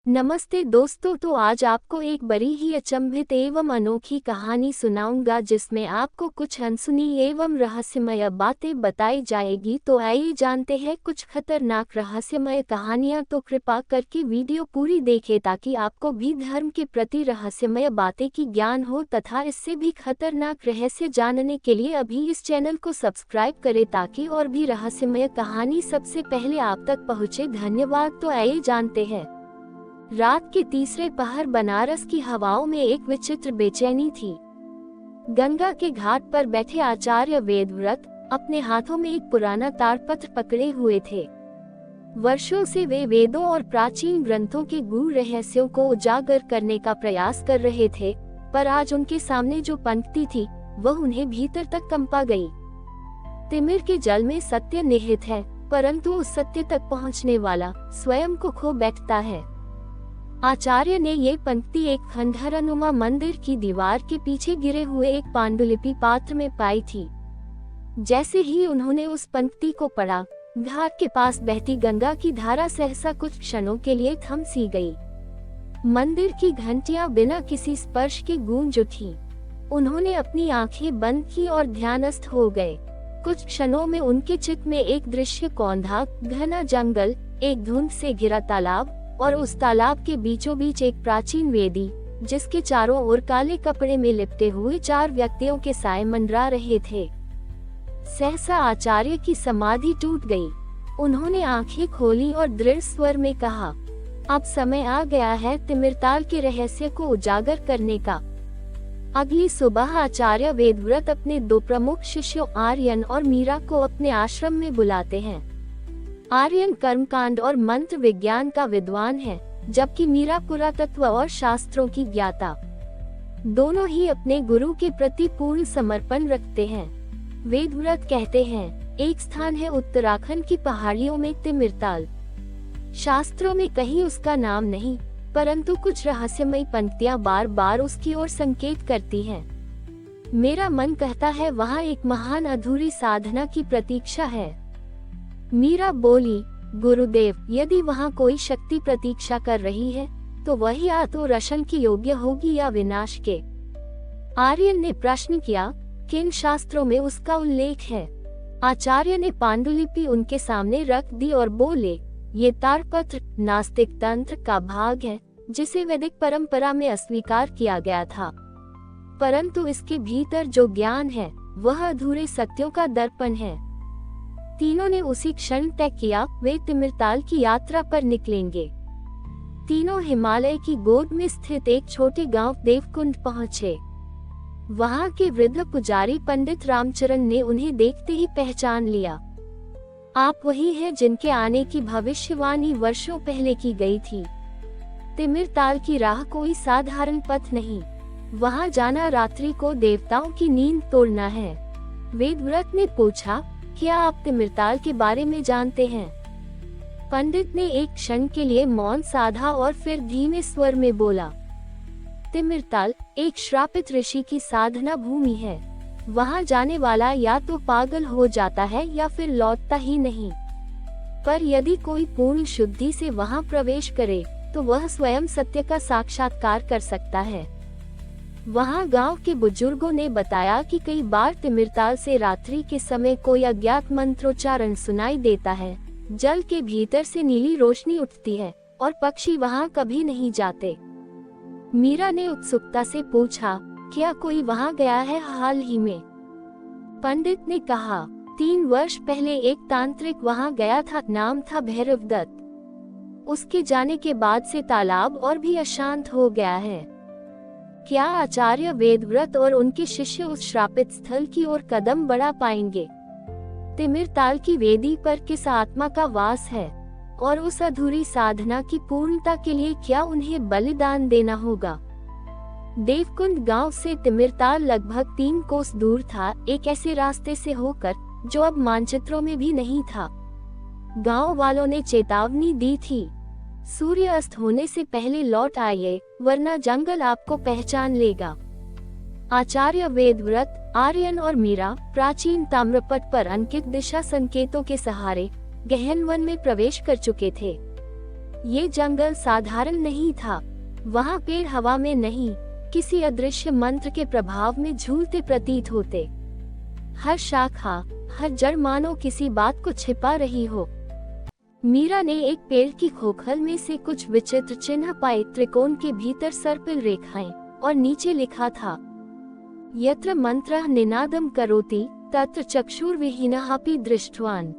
नमस्ते दोस्तों, तो आज आपको एक बड़ी ही अचंभित एवं अनोखी कहानी सुनाऊंगा जिसमें आपको कुछ अनसुनी एवं रहस्यमय बातें बताई जाएगी। तो आइए जानते हैं कुछ खतरनाक रहस्यमय कहानियां। तो कृपा करके वीडियो पूरी देखें ताकि आपको भी धर्म के प्रति रहस्यमय बातें की ज्ञान हो तथा इससे भी खतरनाक रहस्य जानने के लिए अभी इस चैनल को सब्सक्राइब करें ताकि और भी रहस्यमय कहानी सबसे पहले आप तक पहुँचे। धन्यवाद। तो आइए जानते हैं। रात के तीसरे पहर बनारस की हवाओं में एक विचित्र बेचैनी थी। गंगा के घाट पर बैठे आचार्य वेदव्रत अपने हाथों में एक पुराना ताड़पत्र पकड़े हुए थे। वर्षों से वे वेदों और प्राचीन ग्रंथों के गूढ़ रहस्यों को उजागर करने का प्रयास कर रहे थे, पर आज उनके सामने जो पंक्ति थी वह उन्हें भीतर तक कंपा गई। तिमिर के जल में सत्य निहित है, परंतु उस सत्य तक पहुंचने वाला स्वयं को खो बैठता है। आचार्य ने ये पंक्ति एक खंडहरनुमा मंदिर की दीवार के पीछे गिरे हुए एक पांडुलिपि पात्र में पाई थी। जैसे ही उन्होंने उस पंक्ति को पढ़ा, घाट के पास बहती गंगा की धारा सहसा कुछ क्षणों के लिए थम सी गई। मंदिर की घंटियां बिना किसी स्पर्श के गूंज उठी। उन्होंने अपनी आंखें बंद की और ध्यानस्थ हो गए। कुछ क्षणों में उनके चित्त में एक दृश्य कौंधा, घना जंगल, एक धुंध से घिरा तालाब और उस तालाब के बीचों बीच एक प्राचीन वेदी जिसके चारों ओर काले कपड़े में लिपटे हुए 4 व्यक्तियों के साए मंडरा रहे थे। सहसा आचार्य की समाधि टूट गई। उन्होंने आंखें खोली और दृढ़ स्वर में कहा, अब समय आ गया है तिमिरताल के रहस्य को उजागर करने का। अगली सुबह आचार्य वेदव्रत अपने 2 प्रमुख शिष्यों आर्यन और मीरा को अपने आश्रम में बुलाते हैं। आर्यन कर्मकांड और मंत्र विज्ञान का विद्वान है, जबकि मीरा पुरातत्व और शास्त्रों की ज्ञाता। दोनों ही अपने गुरु के प्रति पूर्ण समर्पण रखते हैं। वेदव्रत कहते हैं, एक स्थान है उत्तराखंड की पहाड़ियों में तिमिरताल। शास्त्रों में कहीं उसका नाम नहीं, परंतु कुछ रहस्यमयी पंक्तियां बार बार उसकी ओर संकेत करती हैं। मेरा मन कहता है वहाँ एक महान अधूरी साधना की प्रतीक्षा है। मीरा बोली, गुरुदेव, यदि वहाँ कोई शक्ति प्रतीक्षा कर रही है तो वही या तो रशन की योग्य होगी या विनाश के। आर्यन ने प्रश्न किया, किन शास्त्रों में उसका उल्लेख है? आचार्य ने पांडुलिपि उनके सामने रख दी और बोले, ये ताड़पत्र नास्तिक तंत्र का भाग है जिसे वैदिक परंपरा में अस्वीकार किया गया था, परंतु इसके भीतर जो ज्ञान है वह अधूरे सत्यों का दर्पण है। तीनों ने उसी क्षण तय किया वे तिमिरताल की यात्रा पर निकलेंगे। तीनों हिमालय की गोद में स्थित एक छोटे गांव देवकुंड पहुंचे। वहां के वृद्ध पुजारी पंडित रामचरण ने उन्हें देखते ही पहचान लिया। आप वही हैं जिनके आने की भविष्यवाणी वर्षों पहले की गई थी। तिमिरताल की राह कोई साधारण पथ नहीं, वहां जाना रात्रि को देवताओं की नींद तोड़ना है। वेदव्रत ने पूछा, क्या आप तिमिरताल के बारे में जानते हैं? पंडित ने एक क्षण के लिए मौन साधा और फिर धीमे स्वर में बोला, तिमिरताल एक श्रापित ऋषि की साधना भूमि है। वहां जाने वाला या तो पागल हो जाता है या फिर लौटता ही नहीं। पर यदि कोई पूर्ण शुद्धि से वहां प्रवेश करे तो वह स्वयं सत्य का साक्षात्कार कर सकता है। वहां गांव के बुजुर्गों ने बताया कि कई बार तिमिरताल से रात्रि के समय कोई अज्ञात मंत्रोच्चारण सुनाई देता है। जल के भीतर से नीली रोशनी उठती है और पक्षी वहां कभी नहीं जाते। मीरा ने उत्सुकता से पूछा, क्या कोई वहां गया है हाल ही में? पंडित ने कहा, 3 वर्ष पहले एक तांत्रिक वहां गया था, नाम था भैरवदत्त। उसके जाने के बाद से तालाब और भी अशांत हो गया है। क्या आचार्य वेदव्रत और उनके शिष्य उस श्रापित स्थल की ओर कदम बढ़ा पाएंगे? तिमिरताल की वेदी पर किस आत्मा का वास है और उस अधूरी साधना की पूर्णता के लिए क्या उन्हें बलिदान देना होगा? देवकुंड गांव से तिमिरताल लगभग 3 कोस दूर था, एक ऐसे रास्ते से होकर जो अब मानचित्रों में भी नहीं था। गांव वालों ने चेतावनी दी थी, सूर्य अस्त होने से पहले लौट आइए, वरना जंगल आपको पहचान लेगा। आचार्य वेदव्रत, आर्यन और मीरा प्राचीन ताम्रपट पर अंकित दिशा संकेतों के सहारे गहन वन में प्रवेश कर चुके थे। ये जंगल साधारण नहीं था। वहाँ पेड़ हवा में नहीं, किसी अदृश्य मंत्र के प्रभाव में झूलते प्रतीत होते। हर शाखा, हर जड़ मानो किसी बात को छिपा रही हो। मीरा ने एक पेड़ की खोखल में से कुछ विचित्र चिन्ह पाए। त्रिकोण के भीतर सर्पिल रेखाएं और नीचे लिखा था, यत्र मंत्रः निनादम करोति तत्र चक्षुर्विहीनः अपि दृष्टवान।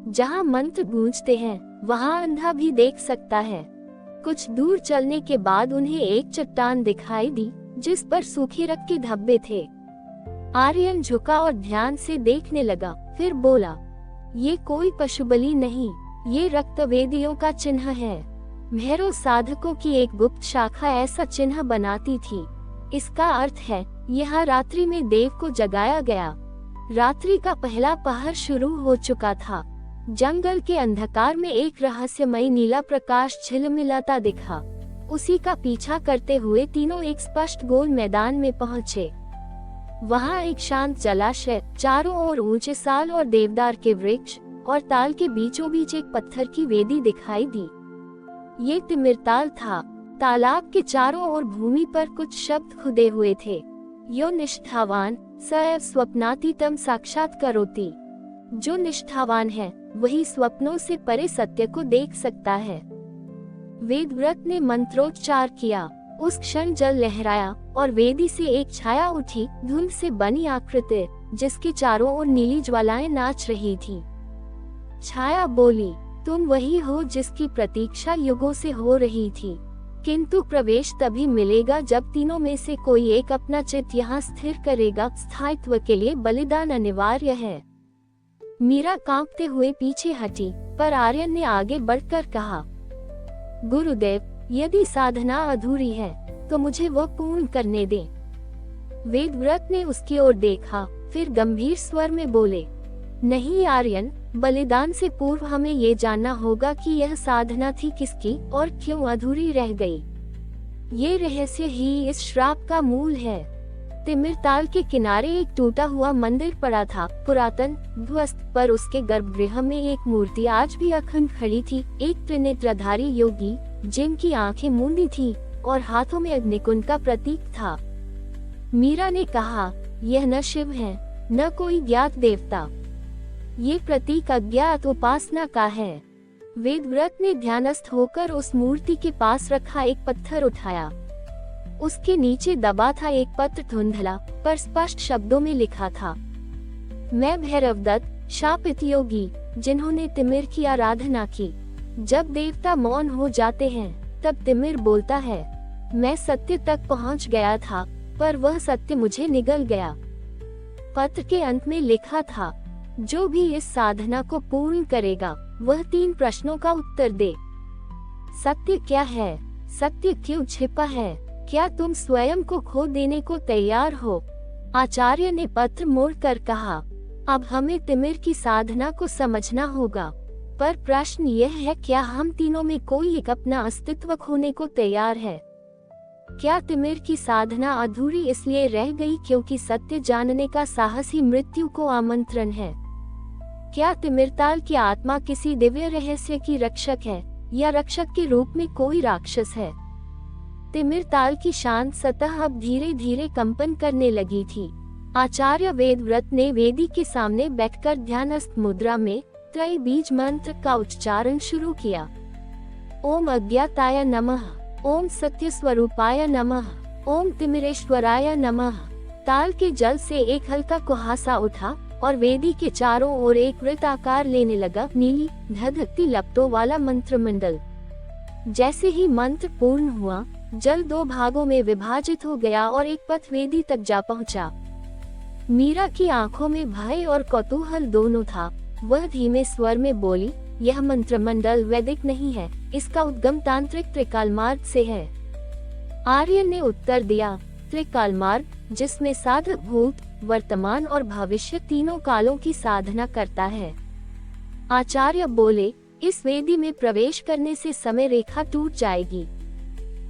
जहाँ मंत्र गूंजते हैं वहाँ अंधा भी देख सकता है। कुछ दूर चलने के बाद उन्हें एक चट्टान दिखाई दी जिस पर सूखे रक्त के धब्बे थे। आर्यन झुका और ध्यान से देखने लगा, फिर बोला, ये कोई पशु बलि नहीं, ये रक्तवेदियों का चिन्ह है। भैरव साधकों की एक गुप्त शाखा ऐसा चिन्ह बनाती थी। इसका अर्थ है यहाँ रात्रि में देव को जगाया गया। रात्रि का पहला पहर शुरू हो चुका था। जंगल के अंधकार में एक रहस्यमयी नीला प्रकाश झिलमिलाता दिखा। उसी का पीछा करते हुए तीनों एक स्पष्ट गोल मैदान में पहुँचे। वहाँ एक शांत जलाशय, चारों ओर ऊंचे साल और देवदार के वृक्ष और ताल के बीचों बीच एक पत्थर की वेदी दिखाई दी। ये तिमिरताल था। तालाब के चारों ओर भूमि पर कुछ शब्द खुदे हुए थे, यो निष्ठावान सएव स्वप्नातीतम साक्षात करोति। जो निष्ठावान है वही स्वप्नों से परे सत्य को देख सकता है। वेदव्रत ने मंत्रोच्चार किया। उस क्षण जल लहराया और वेदी से एक छाया उठी, धुंध से बनी आकृति जिसके चारों ओर नीली ज्वालाएं नाच रही थी। छाया बोली, तुम वही हो जिसकी प्रतीक्षा युगों से हो रही थी, किंतु प्रवेश तभी मिलेगा जब तीनों में से कोई एक अपना चित्त यहाँ स्थिर करेगा। स्थायित्व के लिए बलिदान अनिवार्य है। मीरा कांपते हुए पीछे हटी, पर आर्यन ने आगे बढ़कर कहा, गुरुदेव, यदि साधना अधूरी है तो मुझे वह पूर्ण करने दें। वेदव्रत ने उसकी ओर देखा, फिर गंभीर स्वर में बोले, नहीं आर्यन, बलिदान से पूर्व हमें ये जानना होगा कि यह साधना थी किसकी और क्यों अधूरी रह गई। ये रहस्य ही इस श्राप का मूल है। तिमिरताल के किनारे एक टूटा हुआ मंदिर पड़ा था, पुरातन, ध्वस्त, पर उसके गर्भगृह में एक मूर्ति आज भी अखंड खड़ी थी। एक त्रिनेत्रधारी योगी जिनकी आंखें मूंदी थी और हाथों में अग्निकुंड का प्रतीक था। मीरा ने कहा, यह न शिव है, न कोई ज्ञात देवता, ये प्रतीक अज्ञात उपासना का है। वेदव्रत ने ध्यानस्थ होकर उस मूर्ति के पास रखा एक पत्थर उठाया। उसके नीचे दबा था एक पत्र, धुंधला पर स्पष्ट शब्दों में लिखा था, मैं भैरवदत्त, शापित योगी, जिन्होंने तिमिर की आराधना की। जब देवता मौन हो जाते हैं तब तिमिर बोलता है। मैं सत्य तक पहुंच गया था, पर वह सत्य मुझे निगल गया। पत्र के अंत में लिखा था, जो भी इस साधना को पूर्ण करेगा वह 3 प्रश्नों का उत्तर दे। सत्य क्या है? सत्य क्यों छिपा है? क्या तुम स्वयं को खो देने को तैयार हो? आचार्य ने पत्र मोड़कर कहा, अब हमें तिमिर की साधना को समझना होगा, पर प्रश्न यह है, क्या हम तीनों में कोई एक अपना अस्तित्व खोने को तैयार है? क्या तिमिर की साधना अधूरी इसलिए रह गई क्योंकि सत्य जानने का साहस ही मृत्यु को आमंत्रण है? क्या तिमिरताल की आत्मा किसी दिव्य रहस्य की रक्षक है या रक्षक के रूप में कोई राक्षस है? तिमिरताल की शांत सतह अब धीरे धीरे कंपन करने लगी थी। आचार्य वेदव्रत ने वेदी के सामने बैठकर ध्यानस्थ मुद्रा में त्रय बीज मंत्र का उच्चारण शुरू किया। ओम अज्ञाताय नमः, ओम सत्य स्वरूपाय नमः, ओम तिमिरेश्वराय नमः। ताल के जल से एक हल्का कुहासा उठा और वेदी के चारों ओर एक वृत्त आकार लेने लगा, नीली धधकती लपटों वाला मंत्रमंडल। जैसे ही मंत्र पूर्ण हुआ, जल 2 भागों में विभाजित हो गया और एक पथ वेदी तक जा पहुंचा। मीरा की आंखों में भय और कौतूहल दोनों था। वह धीमे स्वर में बोली, यह मंत्रमंडल वैदिक नहीं है, इसका उद्गम तांत्रिक त्रिकाल मार्ग से है। आर्यन ने उत्तर दिया, त्रिकाल मार्ग, जिसमें साधक भूत, वर्तमान और भविष्य तीनों कालों की साधना करता है। आचार्य बोले, इस वेदी में प्रवेश करने से समय रेखा टूट जाएगी।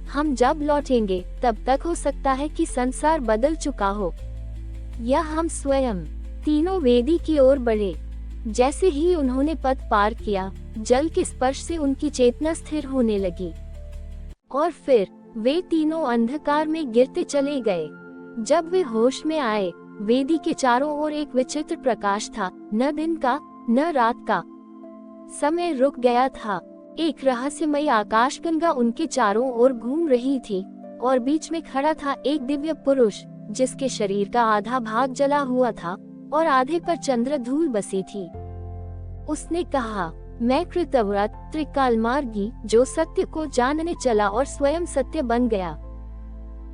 हम जब लौटेंगे तब तक हो सकता है कि संसार बदल चुका हो, या हम स्वयं। तीनों वेदी की ओर बढ़े। जैसे ही उन्होंने पथ पार किया, जल के स्पर्श से उनकी चेतना स्थिर होने लगी और फिर वे तीनों अंधकार में गिरते चले गए। जब वे होश में आए, वेदी के चारों ओर एक विचित्र प्रकाश था, न दिन का न रात का। समय रुक गया था। एक रहस्यमयी आकाशगंगा उनके चारों ओर घूम रही थी और बीच में खड़ा था एक दिव्य पुरुष, जिसके शरीर का आधा भाग जला हुआ था और आधे पर चंद्र धूल बसी थी। उसने कहा, मैं कृतव्रत त्रिकालमार्गी, जो सत्य को जानने चला और स्वयं सत्य बन गया।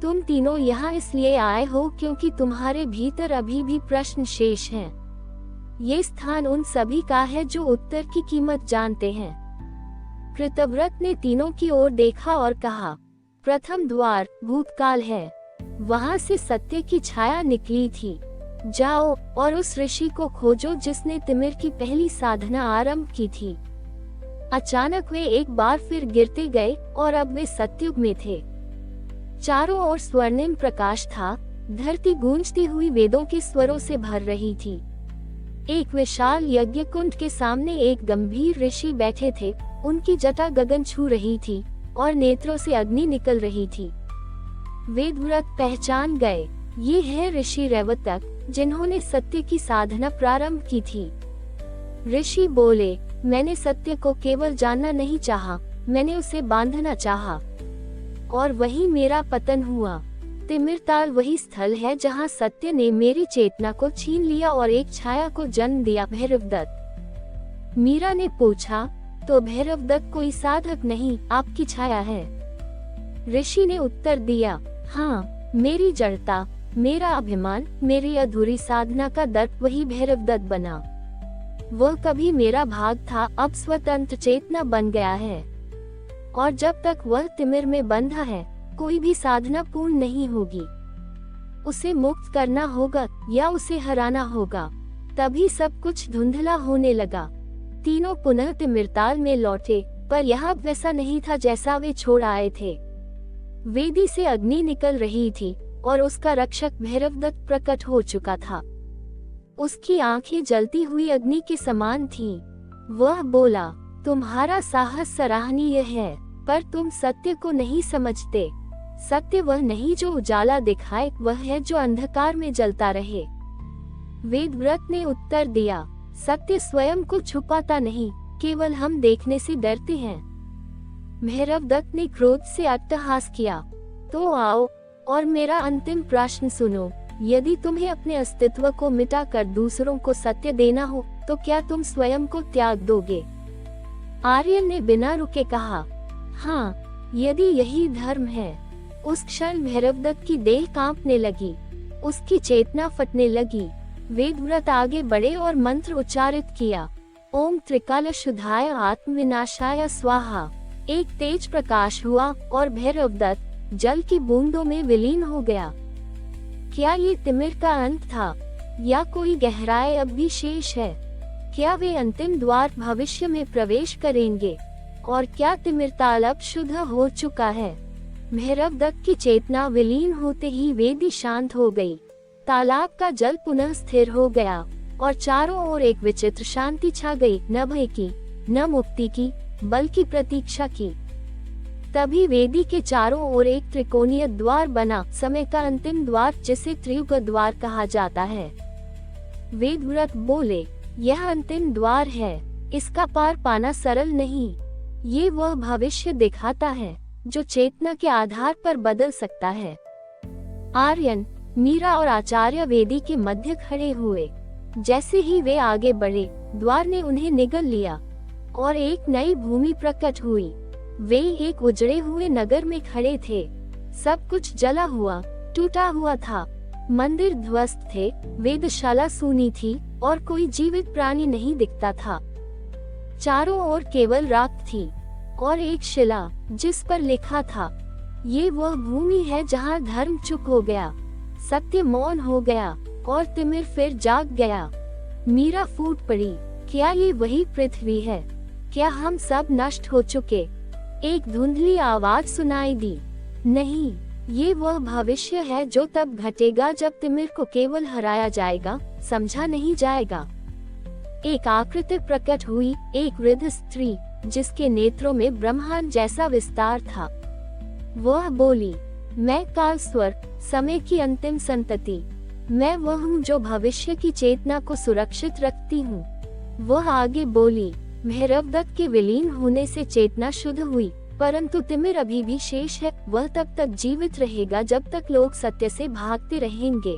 तुम तीनों यहाँ इसलिए आए हो क्योंकि तुम्हारे भीतर अभी भी प्रश्न शेष हैं। ये स्थान उन सभी का है जो उत्तर की कीमत जानते हैं। कृतव्रत ने तीनों की ओर देखा और कहा, प्रथम द्वार भूतकाल है, वहाँ से सत्य की छाया निकली थी। जाओ और उस ऋषि को खोजो जिसने तिमिर की पहली साधना आरंभ की थी। अचानक वे एक बार फिर गिरते गए और अब वे सतयुग में थे। चारों ओर स्वर्णिम प्रकाश था, धरती गूंजती हुई वेदों के स्वरों से भर रही थी। एक विशाल यज्ञ कुंड के सामने एक गंभीर ऋषि बैठे थे, उनकी जटा गगन छू रही थी और नेत्रों से अग्नि निकल रही थी। वेदव्रत पहचान गए, ये है ऋषि रैवतक, जिन्होंने सत्य की साधना प्रारंभ की थी। ऋषि बोले, मैंने सत्य को केवल जानना नहीं चाहा, मैंने उसे बांधना चाहा, और वही मेरा पतन हुआ। तिमिरताल वही स्थल है जहाँ सत्य ने मेरी चेतना को छीन लिया और एक छाया को जन्म दिया, भैरवदत्त। मीरा ने पूछा, तो भैरवदत्त कोई साधक नहीं, आपकी छाया है? ऋषि ने उत्तर दिया, हाँ, मेरी जड़ता, मेरा अभिमान, मेरी अधूरी साधना का दर्प वही भैरवदत्त बना। वह कभी मेरा भाग था, अब स्वतंत्र चेतना बन गया है, और जब तक वह तिमिर में बंधा है, कोई भी साधना पूर्ण नहीं होगी। उसे मुक्त करना होगा या उसे हराना होगा। तभी सब कुछ धुंधला होने लगा। तीनों पुनः तिमिरताल में लौटे, पर यह वैसा नहीं था जैसा वे छोड़ आए थे। वेदी से अग्नि निकल रही थी और उसका रक्षक भैरवदत्त प्रकट हो चुका था। उसकी आंखें जलती हुई अग्नि के समान थीं। वह बोला, तुम्हारा साहस सराहनीय है, पर तुम सत्य को नहीं समझते। सत्य वह नहीं जो उजाला दिखाए, वह है जो अंधकार में जलता रहे। वेदव्रत ने उत्तर दिया, सत्य स्वयं को छुपाता नहीं, केवल हम देखने से डरते हैं। भैरवदत्त ने क्रोध से अट्टहास किया, तो आओ और मेरा अंतिम प्रश्न सुनो। यदि तुम्हें अपने अस्तित्व को मिटाकर दूसरों को सत्य देना हो, तो क्या तुम स्वयं को त्याग दोगे? आर्यन ने बिना रुके कहा, हाँ, यदि यही धर्म है। उस क्षण भैरवदत्त की देह कांपने लगी, उसकी चेतना फटने लगी। वेदव्रत आगे बढ़े और मंत्र उच्चारित किया, ओम त्रिकाल शुद्धाय आत्मविनाशाय स्वाहा। एक तेज प्रकाश हुआ और भैरवदत्त जल की बूंदों में विलीन हो गया। क्या ये तिमिर का अंत था, या कोई गहराई अब भी शेष है? क्या वे अंतिम द्वार भविष्य में प्रवेश करेंगे, और क्या तिमिरताल अब शुद्ध हो चुका है? भैरवदत्त की चेतना विलीन होते ही वेदी शांत हो गई। तालाब का जल पुनः स्थिर हो गया और चारों ओर एक विचित्र शांति छा गई, न भय की, न मुक्ति की, बल्कि प्रतीक्षा की। तभी वेदी के चारों ओर एक त्रिकोणीय द्वार बना, समय का अंतिम द्वार, जिसे त्रियुग द्वार कहा जाता है। वेदव्रत बोले, यह अंतिम द्वार है, इसका पार पाना सरल नहीं। ये वह भविष्य दिखाता है जो चेतना के आधार पर बदल सकता है। आर्यन, मीरा और आचार्य वेदी के मध्य खड़े हुए। जैसे ही वे आगे बढ़े, द्वार ने उन्हें निगल लिया और एक नई भूमि प्रकट हुई। वे एक उजड़े हुए नगर में खड़े थे। सब कुछ जला हुआ, टूटा हुआ था। मंदिर ध्वस्त थे, वेदशाला सूनी थी और कोई जीवित प्राणी नहीं दिखता था। चारों ओर केवल राख थी और एक शिला, जिस पर लिखा था, ये वह भूमि है जहाँ धर्म चुप हो गया, सत्य मौन हो गया और तिमिर फिर जाग गया। मीरा फूट पड़ी, क्या ये वही पृथ्वी है? क्या हम सब नष्ट हो चुके? एक धुंधली आवाज सुनाई दी, नहीं, ये वह भविष्य है जो तब घटेगा जब तिमिर को केवल हराया जाएगा, समझा नहीं जाएगा। एक आकृति प्रकट हुई, एक वृद्ध स्त्री जिसके नेत्रों में ब्रह्मांड जैसा विस्तार था। वह बोली, मैं कालस्वर, समय की अंतिम संतति। मैं वह हूँ जो भविष्य की चेतना को सुरक्षित रखती हूँ। वह आगे बोली, भैरवदत्त के विलीन होने से चेतना शुद्ध हुई, परंतु तिमिर अभी भी शेष है। वह तब तक जीवित रहेगा जब तक लोग सत्य से भागते रहेंगे।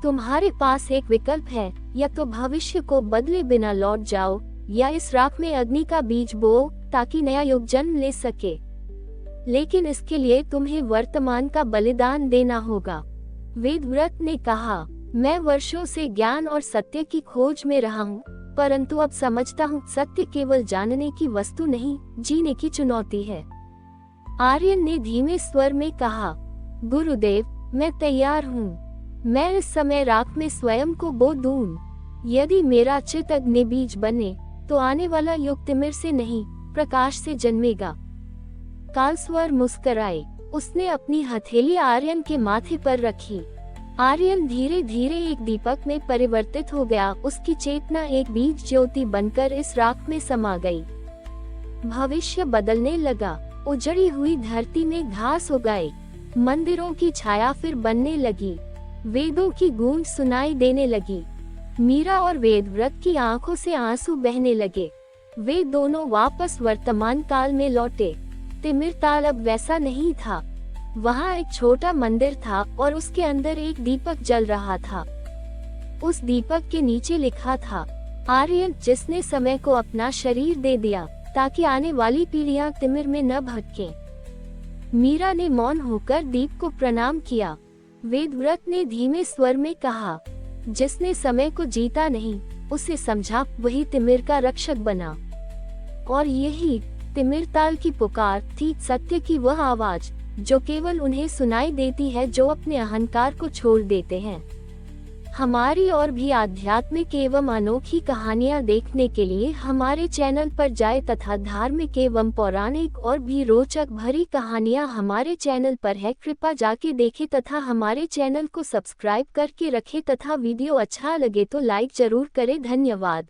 तुम्हारे पास एक विकल्प है, या तो भविष्य को बदले बिना लौट जाओ, या इस राख में अग्नि का बीज बोओ ताकि नया युग जन्म ले सके। लेकिन इसके लिए तुम्हें वर्तमान का बलिदान देना होगा। वेदव्रत ने कहा, मैं वर्षों से ज्ञान और सत्य की खोज में रहा हूँ, परंतु अब समझता हूँ सत्य केवल जानने की वस्तु नहीं, जीने की चुनौती है। आर्यन ने धीमे स्वर में कहा, गुरुदेव, मैं तैयार हूँ। मैं इस समय राख में स्वयं को बो दूं। यदि मेरा चित अग्नि बीज बने तो आने वाला युग तिमिर से नहीं, प्रकाश से जन्मेगा। कालस्वर मुस्कुराए। उसने अपनी हथेली आर्यन के माथे पर रखी। आर्यन धीरे धीरे एक दीपक में परिवर्तित हो गया। उसकी चेतना एक बीज ज्योति बनकर इस राख में समा गई। भविष्य बदलने लगा। उजड़ी हुई धरती में घास उगाए, मंदिरों की छाया फिर बनने लगी, वेदों की गूंज सुनाई देने लगी। मीरा और वेदव्रत की आंखों से आंसू बहने लगे। वे दोनों वापस वर्तमान काल में लौटे। तिमिर ताल अब वैसा नहीं था। वहाँ एक छोटा मंदिर था और उसके अंदर एक दीपक जल रहा था। उस दीपक के नीचे लिखा था, आर्यन, जिसने समय को अपना शरीर दे दिया ताकि आने वाली पीढ़ियां तिमिर में न भटकें। मीरा ने मौन होकर दीप को प्रणाम किया। वेदव्रत ने धीमे स्वर में कहा, जिसने समय को जीता नहीं, उसे समझा, वही तिमिर का रक्षक बना। और यही तिमिर ताल की पुकार थी, सत्य की वह आवाज जो केवल उन्हें सुनाई देती है जो अपने अहंकार को छोड़ देते हैं। हमारी और भी आध्यात्मिक एवं अनोखी कहानियाँ देखने के लिए हमारे चैनल पर जाएं तथा धार्मिक एवं पौराणिक और भी रोचक भरी कहानियाँ हमारे चैनल पर है। कृपया जाके देखें तथा हमारे चैनल को सब्सक्राइब करके रखें तथा वीडियो अच्छा लगे तो लाइक जरूर करें। धन्यवाद।